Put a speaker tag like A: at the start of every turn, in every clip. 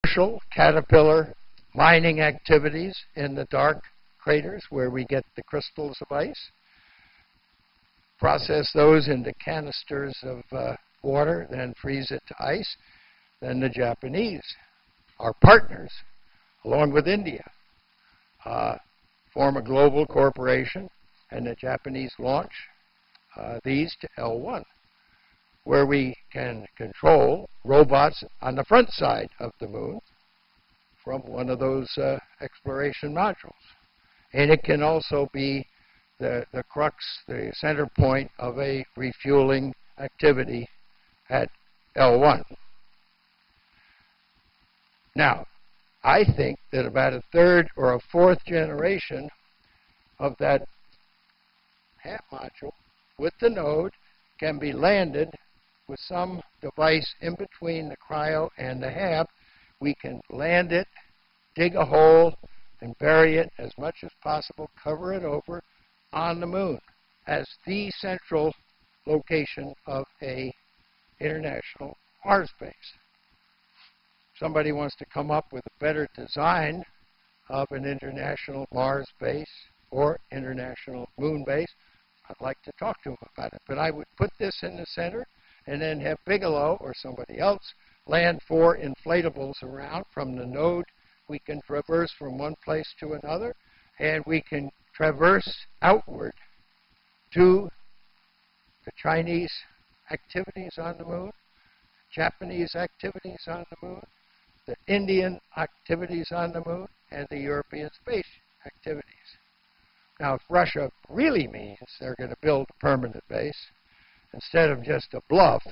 A: commercial caterpillar mining activities in the dark craters where we get the crystals of ice, process those into canisters of water, then freeze it to ice. Then the Japanese, our partners, along with India, form a global corporation, and the Japanese launch these to L1, where we can control robots on the front side of the moon from one of those exploration modules. And it can also be the crux, the center point of a refueling activity at L1. Now, I think that about a third or a fourth generation of that HAP module with the node can be landed with some device in between the cryo and the HAP. We can land it, dig a hole, and bury it as much as possible, cover it over on the moon as the central location of a international Mars base. Somebody wants to come up with a better design of an international Mars base or international moon base, I'd like to talk to them about it. But I would put this in the center and then have Bigelow or somebody else land 4 inflatables around from the node. We can traverse from one place to another, and we can traverse outward to the Chinese activities on the moon, Japanese activities on the moon, the Indian activities on the moon, and the European space activities. Now, if Russia really means they're going to build a permanent base instead of just a bluff,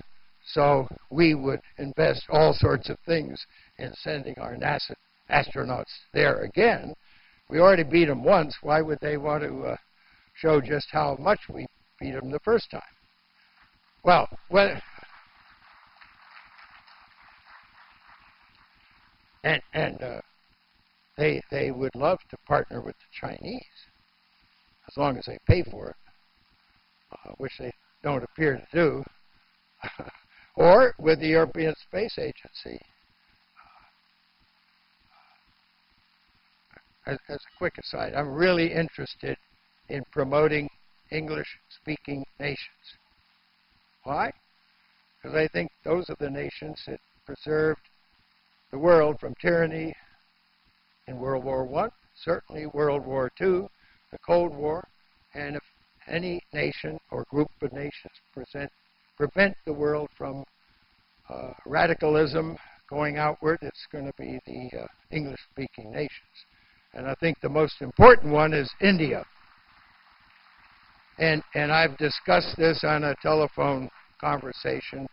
A: so we would invest all sorts of things in sending our NASA astronauts there again. We already beat them once. Why would they want to show just how much we beat them the first time? Well, they would love to partner with the Chinese as long as they pay for it, which they don't appear to do, or with the European Space Agency. As a quick aside, I'm really interested in promoting English-speaking nations. Why? Because I think those are the nations that preserved the world from tyranny in World War I, certainly World War II, the Cold War, and if any nation or group of nations prevent the world from radicalism going outward, it's going to be the English-speaking nations. And I think the most important one is India. And I've discussed this on a telephone conversation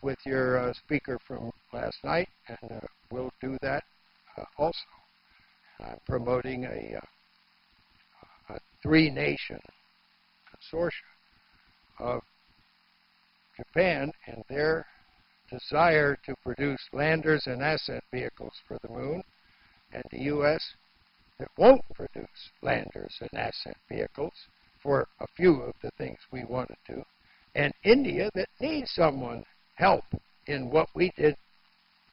A: with your speaker from last night, and we'll do that also. I'm promoting a 3-nation consortium of Japan and their desire to produce landers and ascent vehicles for the moon, and the U.S. that won't produce landers and ascent vehicles for a few of the things we want to do, and India that needs someone help in what we did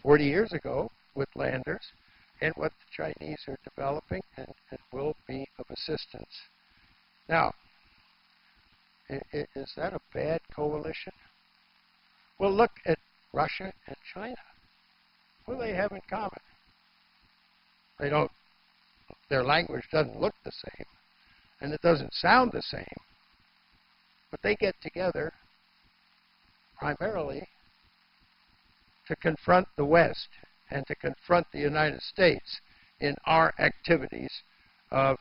A: 40 years ago with landers and what the Chinese are developing and will be of assistance. Now, is that a bad coalition? Well, look at Russia and China. What do they have in common? They don't, their language doesn't look the same, and it doesn't sound the same, but they get together primarily to confront the West and to confront the United States in our activities of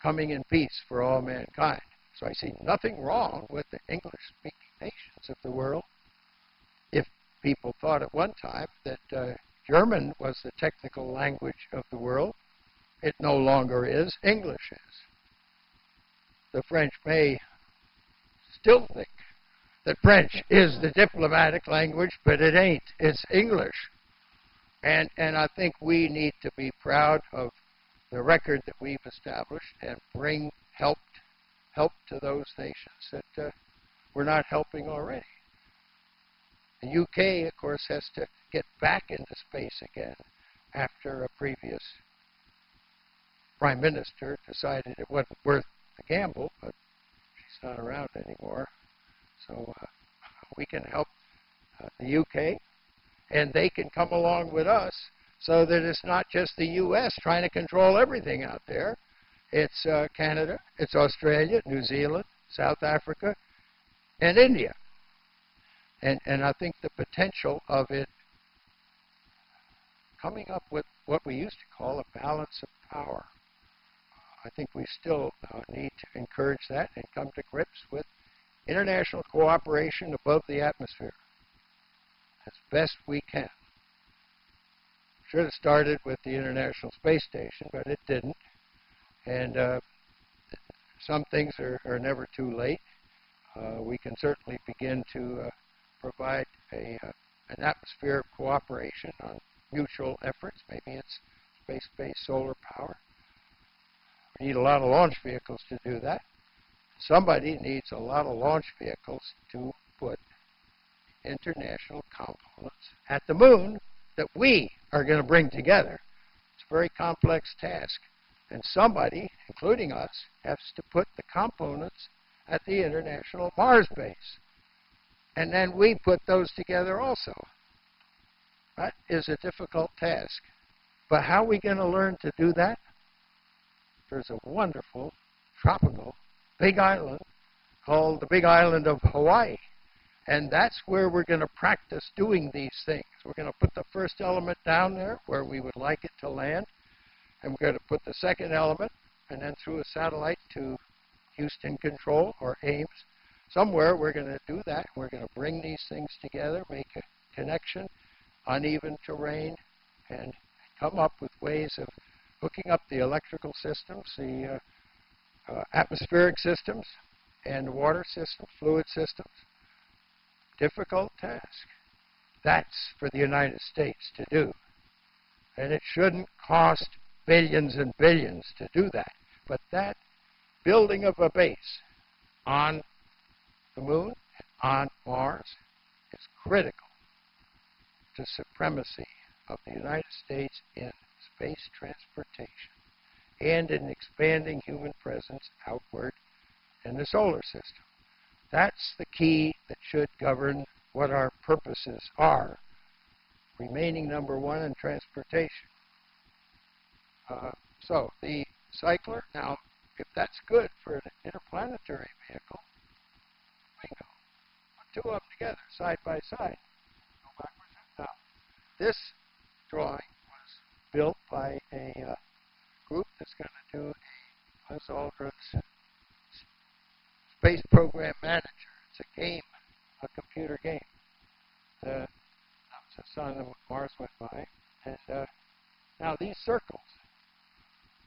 A: coming in peace for all mankind. So I see nothing wrong with the English-speaking nations of the world. If people thought at one time that German was the technical language of the world, it no longer is. English is. The French may still think that French is the diplomatic language, but it ain't. It's English. And I think we need to be proud of the record that we've established and bring help to those nations that we're not helping already. The UK, of course, has to get back into space again after a previous prime minister decided it wasn't worth the gamble, but she's not around anymore. So we can help the UK, and they can come along with us so that it's not just the US trying to control everything out there. It's Canada, it's Australia, New Zealand, South Africa, and India. And I think the potential of it coming up with what we used to call a balance of power. I think we still need to encourage that and come to grips with international cooperation above the atmosphere as best we can. Should have started with the International Space Station, but it didn't. And some things are never too late. We can certainly begin to provide an atmosphere of cooperation on mutual efforts. Maybe it's space-based solar power. We need a lot of launch vehicles to do that. Somebody needs a lot of launch vehicles to put international components at the moon that we are going to bring together. It's a very complex task. And somebody, including us, has to put the components at the International Mars Base. And then we put those together also. That is a difficult task. But how are we going to learn to do that? There's a wonderful tropical big island called the Big Island of Hawaii. And that's where we're going to practice doing these things. We're going to put the first element down there where we would like it to land. And we're going to put the second element, and then through a satellite to Houston Control or Ames. Somewhere we're going to do that. We're going to bring these things together, make a connection, uneven terrain, and come up with ways of hooking up the electrical systems, the atmospheric systems, and water systems, fluid systems. Difficult task. That's for the United States to do. And it shouldn't cost billions and billions to do that. But that building of a base on the moon and on Mars is critical to supremacy of the United States in space transportation and in expanding human presence outward in the solar system. That's the key that should govern what our purposes are, remaining number one in transportation. So the cycler, now, if that's good for an interplanetary vehicle, bingo. Put two of them together, side by side. Go backwards. Now, this drawing was built by a group that's going to do a Buzz Aldrin's Space Program Manager. It's a game, a computer game. That was the sun and Mars went by. And now these circles,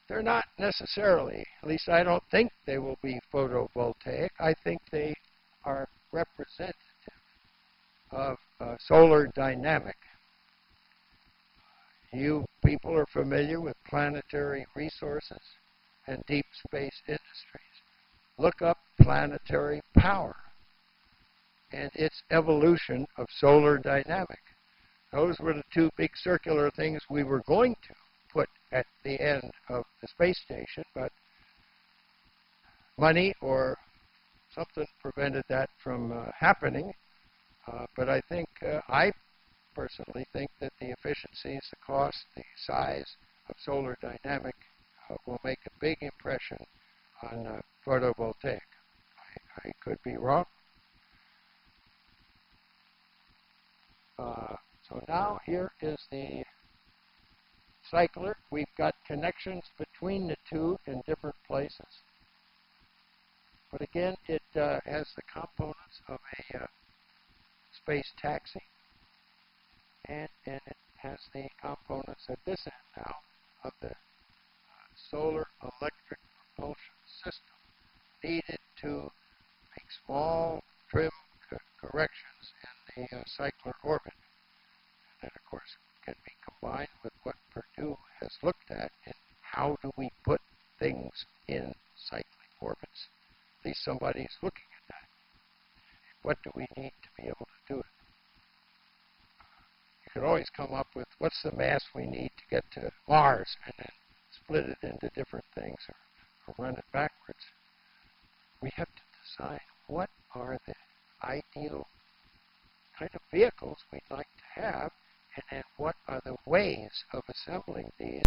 A: they're not necessarily, at least I don't think they will be photovoltaic. I think they are representative of solar dynamic. You people are familiar with planetary resources and deep space industries. Look up planetary power and its evolution of solar dynamic. Those were the two big circular things we were going to put at the end of the space station, but money or something prevented that from happening. But I think, I personally think that the efficiencies, the cost, the size of solar dynamic will make a big impression on photovoltaic. I could be wrong. So now here is the cycler. We've got connections between the two in different places. But again, it has the components of a space taxi. And it has the components at this end now of the solar electric propulsion system needed to make small trim corrections in the cycler orbit. And of course can be combined with what Purdue has looked at in how do we put things in cyclic orbits. At least somebody's looking at that. What do we need to be able to do it? You could always always come up with what's the mass we need to get to Mars and then split it into different things or run it backwards. We have to decide what are the ideal kind of vehicles we'd like to have, and then what are the ways of assembling these